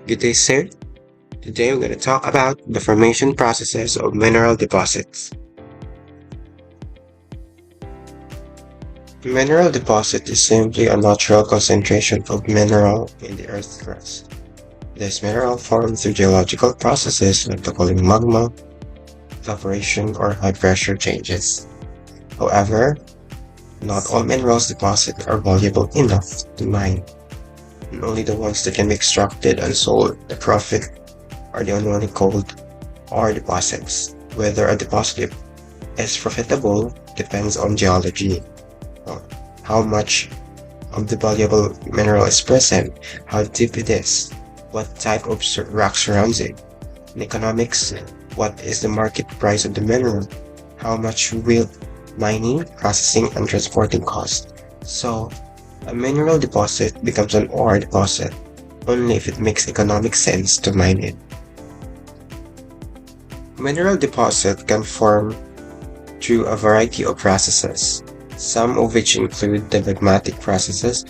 Good day, sir. Today we're going to talk about the formation processes of mineral deposits. Mineral deposit is simply a natural concentration of mineral in the Earth's crust. This mineral forms through geological processes like the cooling magma, evaporation, or high-pressure changes. However, not all minerals deposit are valuable enough to mine, and only the ones that can be extracted and sold at profit are the only called ore deposits. Whether a deposit is profitable depends on geology, how much of the valuable mineral is present, how deep it is, what type of rock surrounds it. In economics, what is the market price of the mineral, how much will mining, processing, and transporting cost. So, a mineral deposit becomes an ore deposit only if it makes economic sense to mine it. Mineral deposit can form through a variety of processes, some of which include the magmatic processes,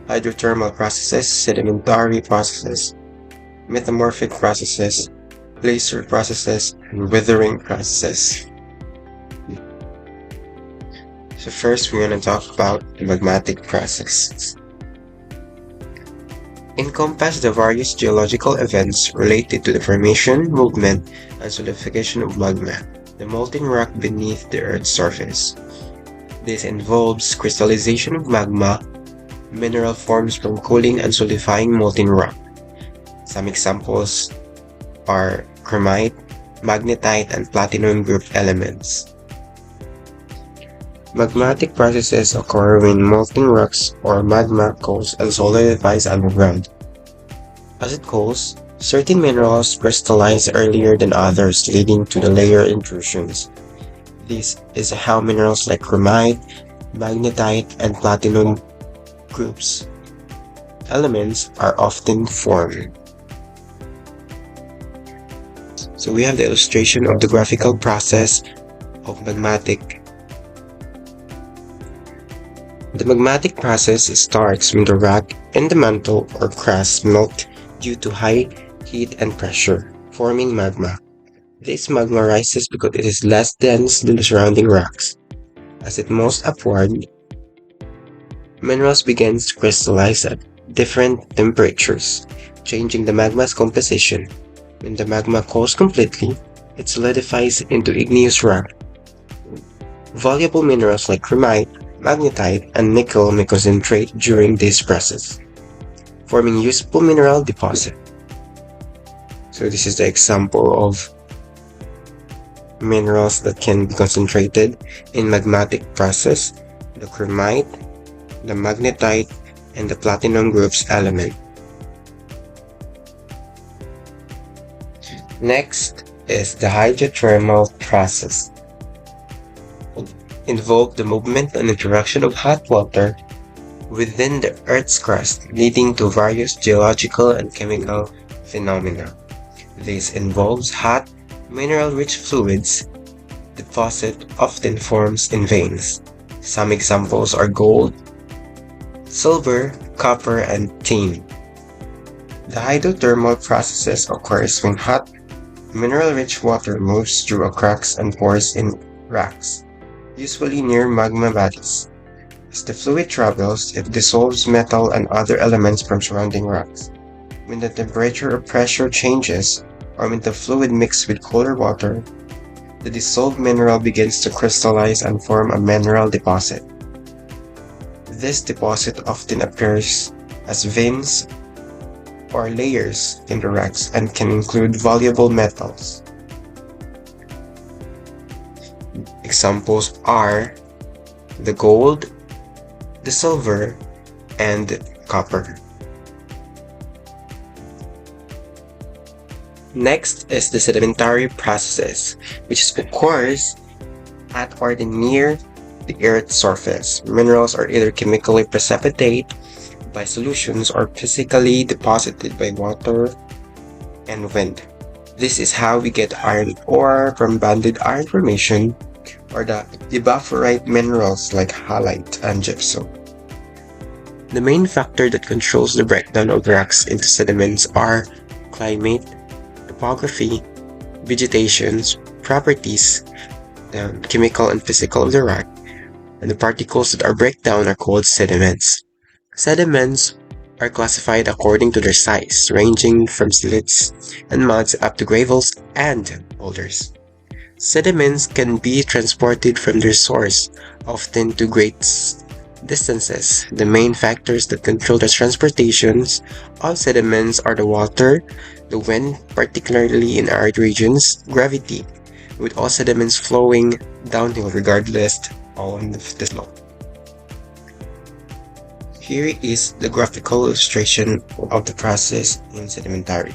hydrothermal processes, sedimentary processes, metamorphic processes, laser processes, and weathering processes. So first we're going to talk about the magmatic process. Encompass the various geological events related to the formation, movement, and solidification of magma, the molten rock beneath the Earth's surface. This involves crystallization of magma, mineral forms from cooling and solidifying molten rock. Some examples are chromite, magnetite, and platinum group elements. Magmatic processes occur when molten rocks or magma cools and solidifies underground. As it cools, certain minerals crystallize earlier than others, leading to the layer intrusions. This is how minerals like chromite, magnetite, and platinum groups elements are often formed. So we have the illustration of the graphical process of magmatic. The magmatic process starts when the rock in the mantle or crust melt due to high heat and pressure, forming magma. This magma rises because it is less dense than the surrounding rocks. As it moves upward, minerals begin to crystallize at different temperatures, changing the magma's composition. When the magma cools completely, it solidifies into igneous rock. Valuable minerals like chromite, magnetite, and nickel may concentrate during this process, forming useful mineral deposit. So this is the example of minerals that can be concentrated in magmatic process: the chromite, the magnetite, and the platinum groups element. Next is the hydrothermal process. Involve the movement and interaction of hot water within the Earth's crust, leading to various geological and chemical phenomena. This involves hot, mineral-rich fluids. Deposit often forms in veins. Some examples are gold, silver, copper, and tin. The hydrothermal processes occurs when hot, mineral-rich water moves through cracks and pores in rocks, usually near magma bodies. As the fluid travels, it dissolves metal and other elements from surrounding rocks. When the temperature or pressure changes, or when the fluid mixes with colder water, the dissolved mineral begins to crystallize and form a mineral deposit. This deposit often appears as veins or layers in the rocks and can include valuable metals. Examples are the gold, the silver, and copper. Next is the sedimentary processes, which occurs at or near the Earth's surface. Minerals are either chemically precipitate by solutions or physically deposited by water and wind. This is how we get iron ore from banded iron formation, or the evaporite minerals like halite and gypsum. The main factor that controls the breakdown of rocks into sediments are climate, topography, vegetation's properties, the chemical and physical of the rock, and the particles that are breakdown are called sediments. Sediments are classified according to their size, ranging from slits and muds up to gravels and boulders. Sediments can be transported from their source, often to great distances. The main factors that control the transportations of sediments are the water, the wind, particularly in arid regions, gravity, with all sediments flowing downhill regardless of the slope. Here is the graphical illustration of the process in sedimentary.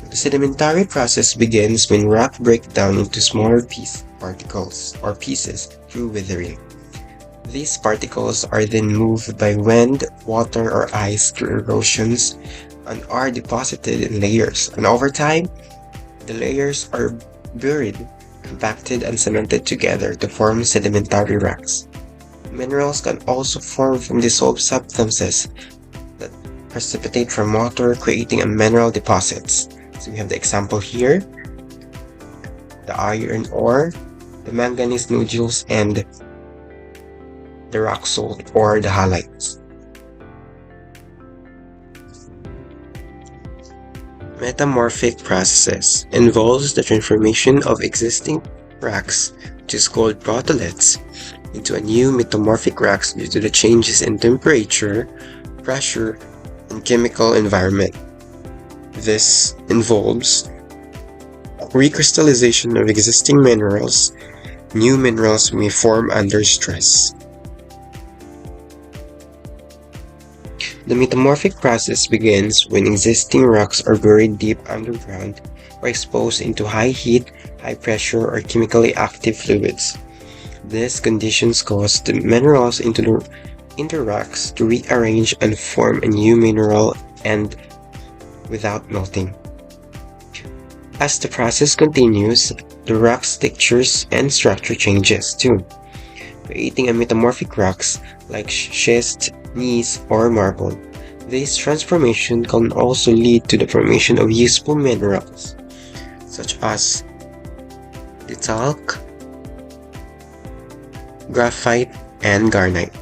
The sedimentary process begins when rock breaks down into smaller particles or pieces through weathering. These particles are then moved by wind, water, or ice through erosions and are deposited in layers. And over time, the layers are buried, compacted, and cemented together to form sedimentary rocks. Minerals can also form from dissolved substances that precipitate from water, creating a mineral deposits. So we have the example here, the iron ore, the manganese nodules, and the rock salt or the halides. Metamorphic processes involves the transformation of existing rocks, which is called protoliths, into a new metamorphic rocks due to the changes in temperature, pressure, and chemical environment. This involves recrystallization of existing minerals. New minerals may form under stress. The metamorphic process begins when existing rocks are buried deep underground or exposed into high heat, high pressure, or chemically active fluids. These conditions cause the minerals into the rocks to rearrange and form a new mineral and without melting. As the process continues, the rock's textures and structure changes too, creating a metamorphic rocks like schist, gneiss, or marble. This transformation can also lead to the formation of useful minerals, such as the talc, graphite, and garnite.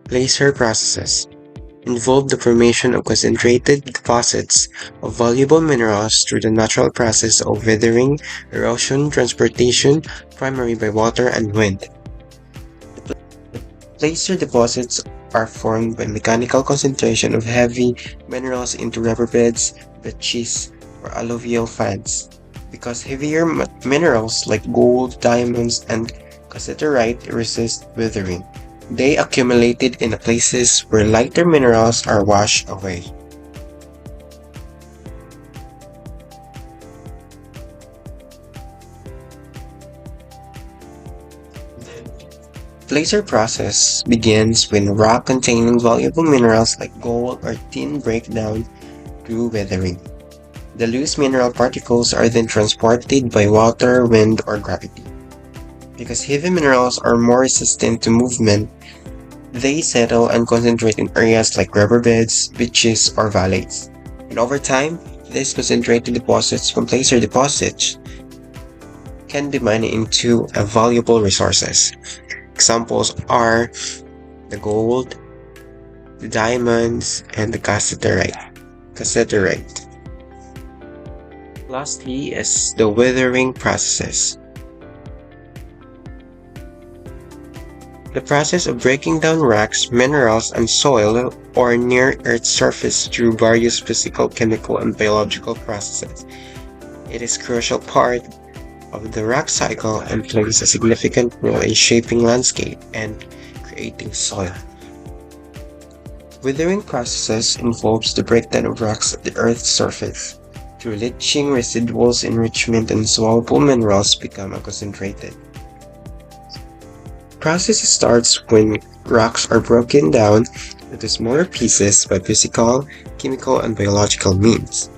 Placer processes involve the formation of concentrated deposits of valuable minerals through the natural process of weathering, erosion, transportation, primarily by water and wind. Placer deposits are formed by mechanical concentration of heavy minerals into riverbeds, beaches, or alluvial fans. Because heavier minerals like gold, diamonds, and cassiterite resist weathering, they accumulated in places where lighter minerals are washed away. Placer process begins when rock containing valuable minerals like gold or tin break down through weathering. The loose mineral particles are then transported by water, wind, or gravity. Because heavy minerals are more resistant to movement, they settle and concentrate in areas like riverbeds, beaches, or valleys. And over time, these concentrated deposits from placer deposits can be mined into valuable resources. Examples are the gold, the diamonds, and the cassiterite. Lastly is the weathering processes. The process of breaking down rocks, minerals, and soil or near Earth's surface through various physical, chemical, and biological processes. It is a crucial part of the rock cycle and plays a significant role in shaping landscape and creating soil. Weathering processes involves the breakdown of rocks at the Earth's surface. Through leaching, residuals, enrichment, and soluble minerals become concentrated. Process starts when rocks are broken down into smaller pieces by physical, chemical, and biological means.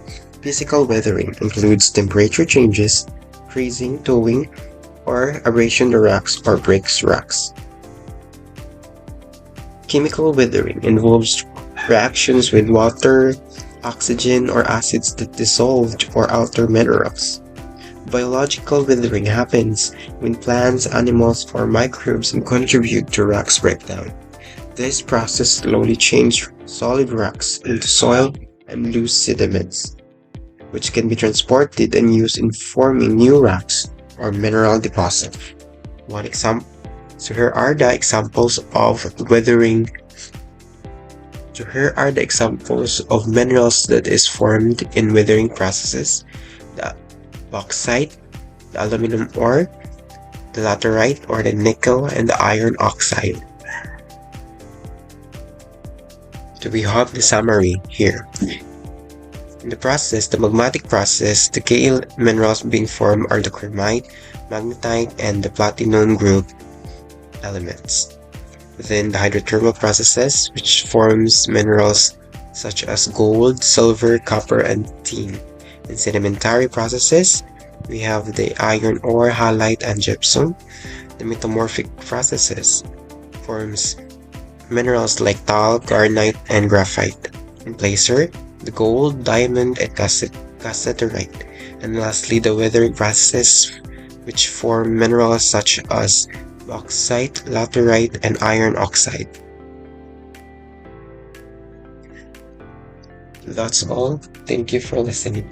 Physical weathering includes temperature changes, freezing, thawing, or abrasion the rocks or breaks rocks. Chemical weathering involves reactions with water, oxygen, or acids that dissolve or alter minerals. Biological weathering happens when plants, animals, or microbes contribute to rocks breakdown. This process slowly changes solid rocks into soil and loose sediments, which can be transported and used in forming new rocks or mineral deposits. One example. So here are the examples of weathering. So here are the examples of minerals that is formed in weathering processes: the bauxite, the aluminum ore, the laterite or the nickel, and the iron oxide. So we have the summary here. In the process, the magmatic process, the key minerals being formed are the chromite, magnetite, and the platinum group elements. Within the hydrothermal processes, which forms minerals such as gold, silver, copper, and tin. In sedimentary processes, we have the iron ore, halite, and gypsum. The metamorphic processes forms minerals like talc, garnite, and graphite. In placer, the gold, diamond, and cassiterite. And lastly, the weathering processes, which form minerals such as bauxite, laterite, and iron oxide. That's all. Thank you for listening.